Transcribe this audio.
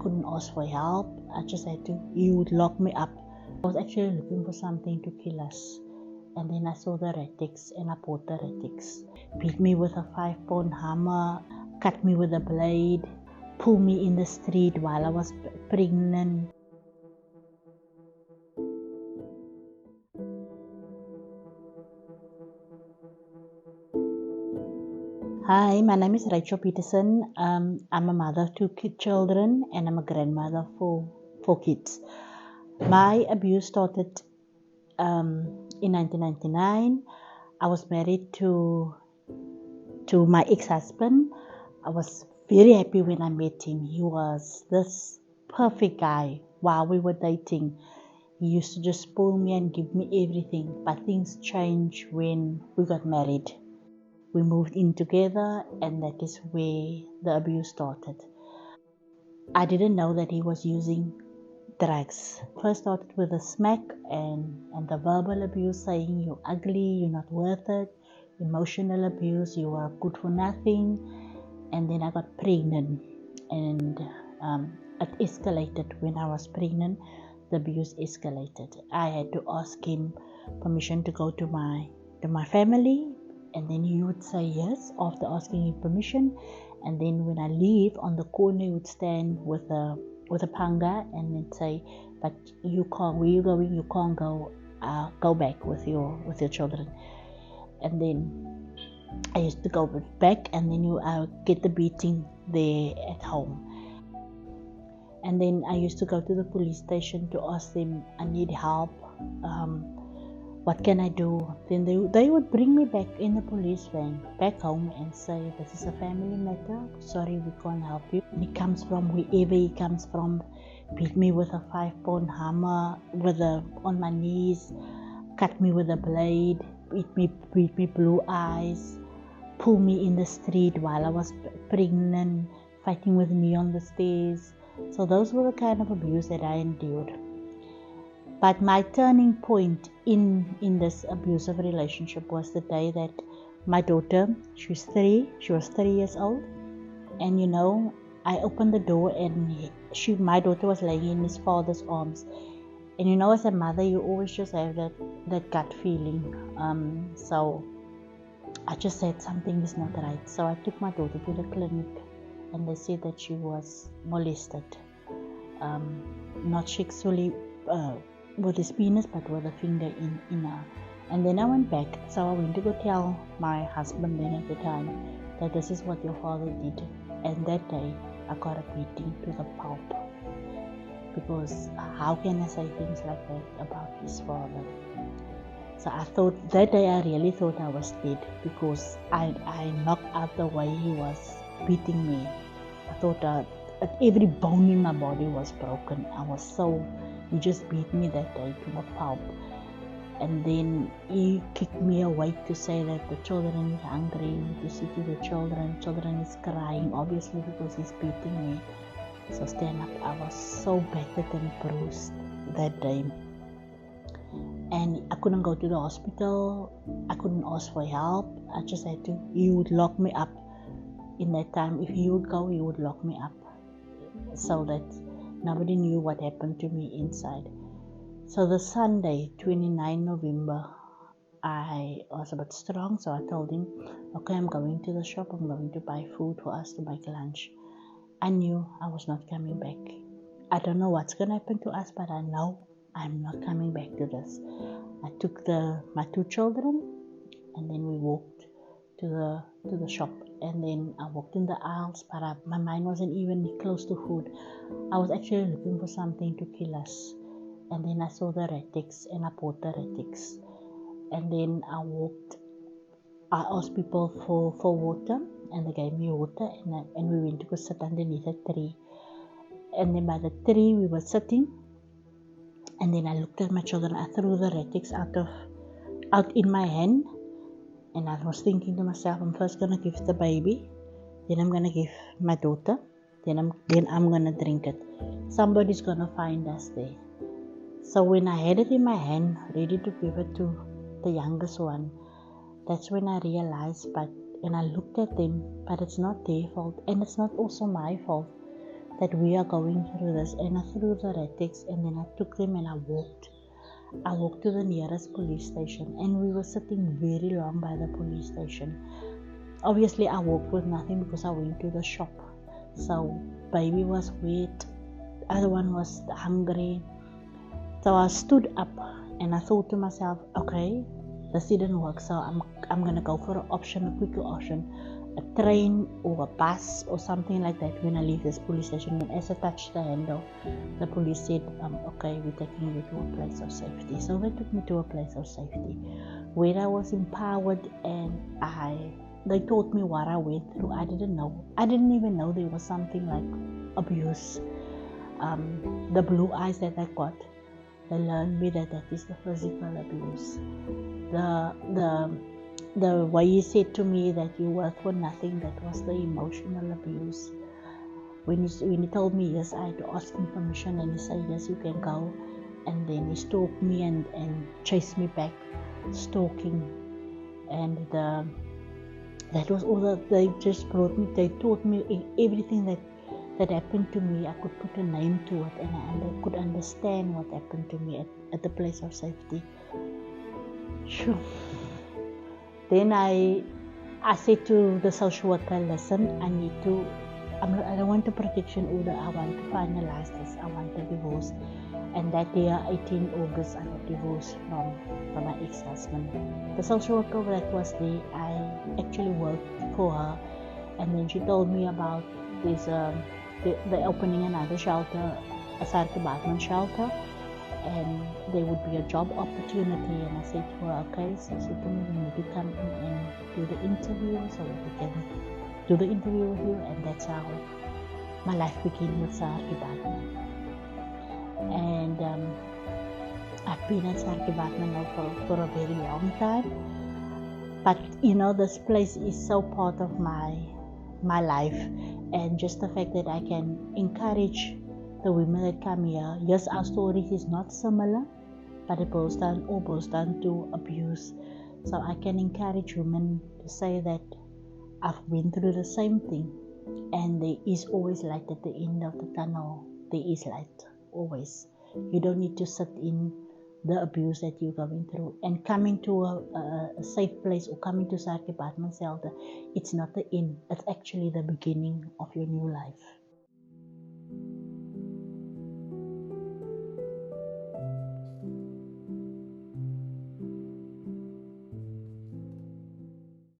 couldn't ask for help. I just had to, he would lock me up. I was actually looking for something to kill us. And then I saw the retics and I bought the retics. Beat me with a 5-pound hammer, cut me with a blade, pulled me in the street while I was pregnant. Hi, my name is Rachel Peterson. I'm a mother of 2 children and I'm a grandmother for 4 kids. My abuse started in 1999. I was married to my ex-husband. I was very happy when I met him. He was this perfect guy while we were dating. He used to just spoil me and give me everything. But things changed when we got married. We moved in together and that is where the abuse started. I didn't know that he was using drugs. First started with a smack and the verbal abuse, saying you're ugly, you're not worth it. Emotional abuse, you are good for nothing. And then I got pregnant and it escalated. When I was pregnant, the abuse escalated. I had to ask him permission to go to my family, and then he would say yes after asking him permission. And then when I leave, on the corner he would stand with a panga and then say, but you can't, where you going, you can't go back with your children. And then I used to go back, and then I would get the beating there at home. And then I used to go to the police station to ask them, I need help, what can I do? Then they would bring me back in the police van back home and say, this is a family matter, sorry, we can't help you. And he comes from wherever he comes from, beat me with a 5-pound hammer on my knees, cut me with a blade, beat me blue eyes, pull me in the street while I was pregnant, fighting with me on the stairs. So those were the kind of abuse that I endured. But my turning point in this abusive relationship was the day that my daughter, she was 3 years old, and I opened the door and my daughter was laying in his father's arms. And as a mother, you always just have that gut feeling. So I just said something is not right. So I took my daughter to the clinic and they said that she was molested. Not sexually with his penis, but with a finger in her. And then I went back. So I went to go tell my husband then at the time that this is what your father did. And that day I got a beating to the pulp. Because how can I say things like that about his father? So I thought, that day I really thought I was dead, because I knocked out the way he was beating me. I thought that every bone in my body was broken. He just beat me that day to a pulp. And then he kicked me awake to say that the children is hungry, to see to the children is crying, obviously because he's beating me. So stand up. I was so battered and bruised that day. And I couldn't go to the hospital. I couldn't ask for help. I just had to, he would lock me up. In that time, if he would go, he would lock me up, so that nobody knew what happened to me inside. So the Sunday, 29 November, I was a bit strong, so I told him, okay, I'm going to the shop, I'm going to buy food for us to make lunch. I knew I was not coming back. I don't know what's going to happen to us, but I know I'm not coming back to this. I took my 2 children, and then we walked to the shop. And then I walked in the aisles, but my mind wasn't even close to food. I was actually looking for something to kill us. And then I saw the retics and I bought the retics. And then I asked people for water, and they gave me water, and we went to go sit underneath a tree. And then by the tree we were sitting, and then I looked at my children. I threw the retics out in my hand. And I was thinking to myself, I'm first going to give the baby, then I'm going to give my daughter, then I'm going to drink it. Somebody's going to find us there. So when I had it in my hand, ready to give it to the youngest one, that's when I realized, and I looked at them, but it's not their fault, and it's not also my fault. that we are going through this. And I threw the retics, and then I took them and I walked. I walked to the nearest police station, and we were sitting very long by the police station. Obviously, I walked with nothing because I went to the shop. So baby was wet, other one was hungry. So I stood up and I thought to myself, okay, this didn't work, so I'm gonna go for an option, a quicker option, a train or a bus or something like that when I leave this police station. And as I touched the handle, the police said, okay, we're taking you to a place of safety. So they took me to a place of safety where I was empowered, and they taught me what I went through. I didn't know. I didn't even know there was something like abuse. The blue eyes that I got, they learned me that is the physical abuse. The way he said to me that you work for nothing, that was the emotional abuse. When he told me yes, I had to ask him permission, and he said yes, you can go. And then he stalked me and chased me back, stalking. And that was all that they just brought me. They taught me everything that happened to me. I could put a name to it, and I could understand what happened to me at the place of safety. Sure. Then I said to the social worker, listen, I don't want a protection order, I want to finalize this, I want a divorce. And that year, 18 August, I got divorced from my ex-husband. The social worker that was there, I actually worked for her, and then she told me about this, the opening another shelter, a Sarkibatman shelter, and there would be a job opportunity. And I said to her, okay. So she told me, we need to come in and do the interview so we can do the interview with you. And that's how my life began with Sarkibatman. And I've been at Sarkibatman now for a very long time. But this place is so part of my life, and just the fact that I can encourage the women that come here. Yes, our stories is not similar, but it all boils down to abuse. So I can encourage women to say that I've been through the same thing, and there is always light at the end of the tunnel. There is light, always. You don't need to sit in the abuse that you're going through. And coming to a safe place, or coming to Sarkibatman shelter, it's not the end. It's actually the beginning of your new life.